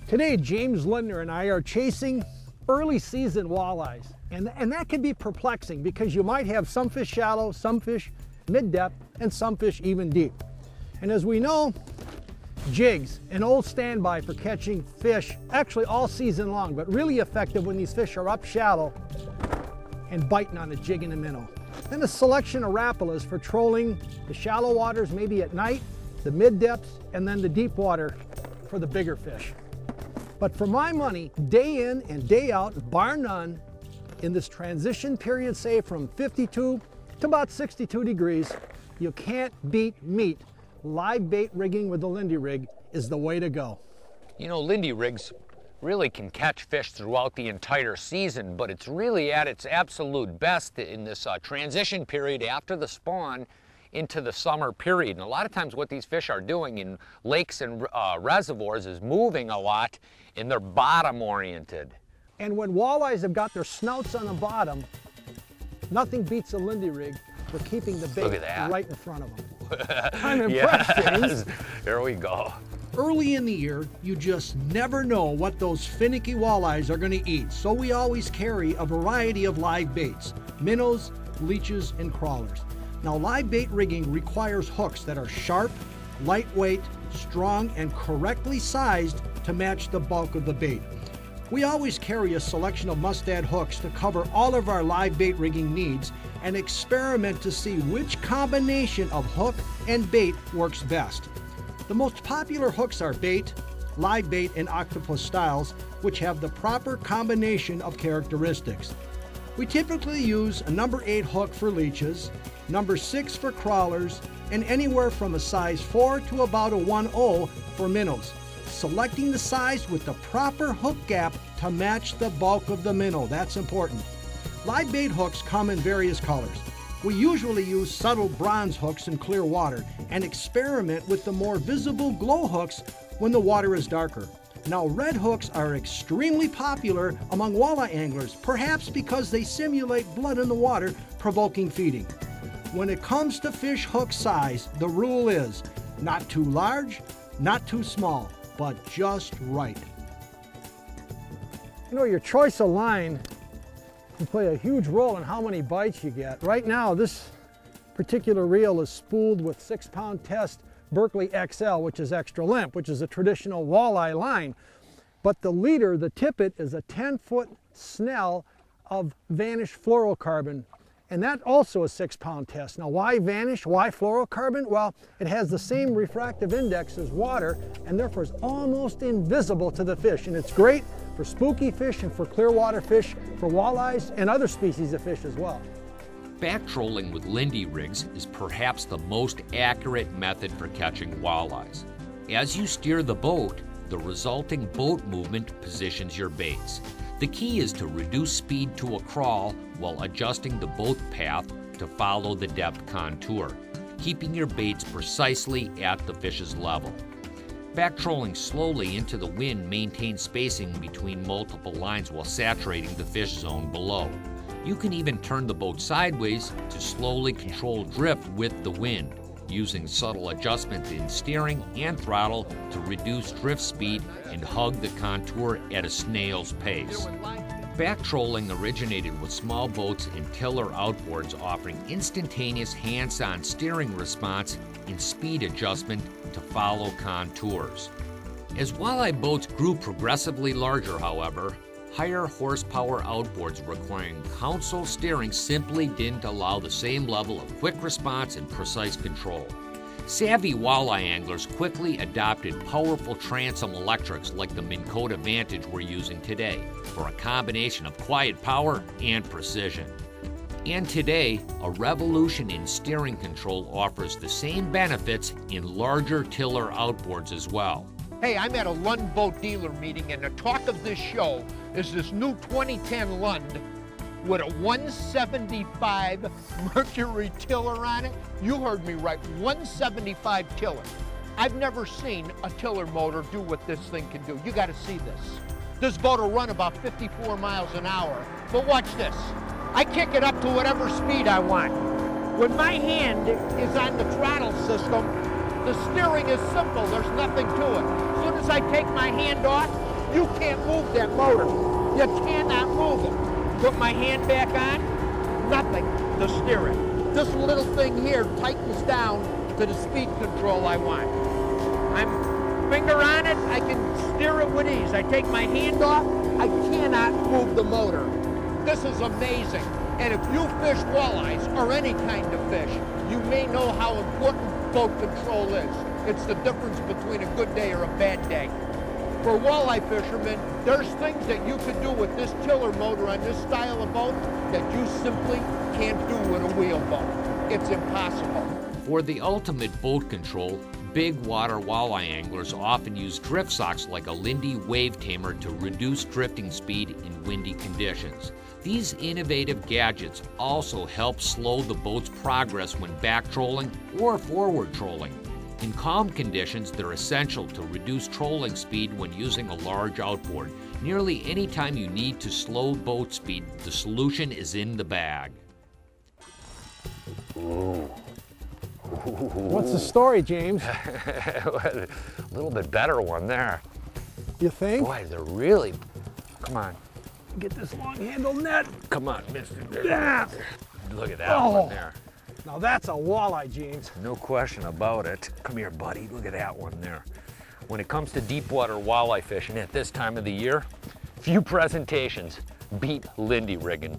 Today, James Lindner and I are chasing early season walleyes. And that can be perplexing because you might have some fish shallow, some fish mid-depth, and some fish even deep. And as we know, jigs, an old standby for catching fish actually all season long, but really effective when these fish are up shallow and biting on the jig and the minnow. Then a selection of Rapalas for trolling the shallow waters maybe at night, the mid-depths, and then the deep water for the bigger fish. But for my money, day in and day out, bar none, in this transition period, say from 52 to about 62 degrees, you can't beat meat. Live bait rigging with the Lindy rig is the way to go. You know, Lindy rigs really can catch fish throughout the entire season, but it's really at its absolute best in this transition period after the spawn into the summer period. And a lot of times what these fish are doing in lakes and reservoirs is moving a lot, and they're bottom oriented. And when walleyes have got their snouts on the bottom, nothing beats a Lindy rig for keeping the bait right in front of them. I'm impressed, James. Here we go. Early in the year, you just never know what those finicky walleyes are going to eat, so we always carry a variety of live baits, minnows, leeches, and crawlers. Now, live bait rigging requires hooks that are sharp, lightweight, strong, and correctly sized to match the bulk of the bait. We always carry a selection of mustad hooks to cover all of our live bait rigging needs and experiment to see which combination of hook and bait works best. The most popular hooks are bait, live bait, and octopus styles, which have the proper combination of characteristics. We typically use a number 8 hook for leeches, number 6 for crawlers, and anywhere from a size 4 to about a 1/0 for minnows, selecting the size with the proper hook gap to match the bulk of the minnow. That's important. Live bait hooks come in various colors. We usually use subtle bronze hooks in clear water and experiment with the more visible glow hooks when the water is darker. Now, red hooks are extremely popular among walleye anglers, perhaps because they simulate blood in the water, provoking feeding. When it comes to fish hook size, the rule is not too large, not too small, but just right. You know, your choice of line can play a huge role in how many bites you get. Right now, this particular reel is spooled with 6-pound test Berkeley XL, which is extra limp, which is a traditional walleye line. But the leader, the tippet, is a 10-foot snell of Vanish fluorocarbon. And that also is 6-pound test. Now, why Vanish? Why fluorocarbon? Well, it has the same refractive index as water and therefore is almost invisible to the fish. And it's great for spooky fish and for clear water fish, for walleyes and other species of fish as well. Back trolling with Lindy rigs is perhaps the most accurate method for catching walleyes. As you steer the boat, the resulting boat movement positions your baits. The key is to reduce speed to a crawl while adjusting the boat path to follow the depth contour, keeping your baits precisely at the fish's level. Back trolling slowly into the wind maintains spacing between multiple lines while saturating the fish zone below. You can even turn the boat sideways to slowly control drift with the wind, using subtle adjustments in steering and throttle to reduce drift speed and hug the contour at a snail's pace. Back trolling originated with small boats and tiller outboards offering instantaneous hands-on steering response and speed adjustment to follow contours. As walleye boats grew progressively larger, however, higher horsepower outboards requiring console steering simply didn't allow the same level of quick response and precise control. Savvy walleye anglers quickly adopted powerful transom electrics like the Minn Kota Vantage we're using today for a combination of quiet power and precision. And today, a revolution in steering control offers the same benefits in larger tiller outboards as well. Hey, I'm at a Lund boat dealer meeting, and the talk of this show is this new 2010 Lund with a 175 Mercury tiller on it. You heard me right, 175 tiller. I've never seen a tiller motor do what this thing can do. You got to see this. This boat will run about 54 miles an hour. But watch this. I kick it up to whatever speed I want. When my hand is on the throttle system, the steering is simple. There's nothing to it. As soon as I take my hand off, You can't move that motor. You cannot move it. Put my hand back on, nothing to steer it. This little thing here tightens down to the speed control I want. I'm finger on it, I can steer it with ease. I take my hand off, I cannot move the motor. This is amazing. And if you fish walleyes or any kind of fish, you may know how important boat control is. It's the difference between a good day or a bad day. For walleye fishermen, there's things that you could do with this tiller motor on this style of boat that you simply can't do with a wheel boat. It's impossible. For the ultimate boat control, big water walleye anglers often use drift socks like a Lindy wave tamer to reduce drifting speed in windy conditions. These innovative gadgets also help slow the boat's progress when back trolling or forward trolling. In calm conditions, they're essential to reduce trolling speed when using a large outboard. Nearly any time you need to slow boat speed, the solution is in the bag. Ooh. What's the story, James? A little bit better one there. You think? Boy, they're really, come on. Get this long handle net. Come on, mister. Yeah. Look at that one there. Now that's a walleye, James. No question about it. Come here, buddy. Look at that one there. When it comes to deep water walleye fishing at this time of the year, few presentations beat Lindy rigging.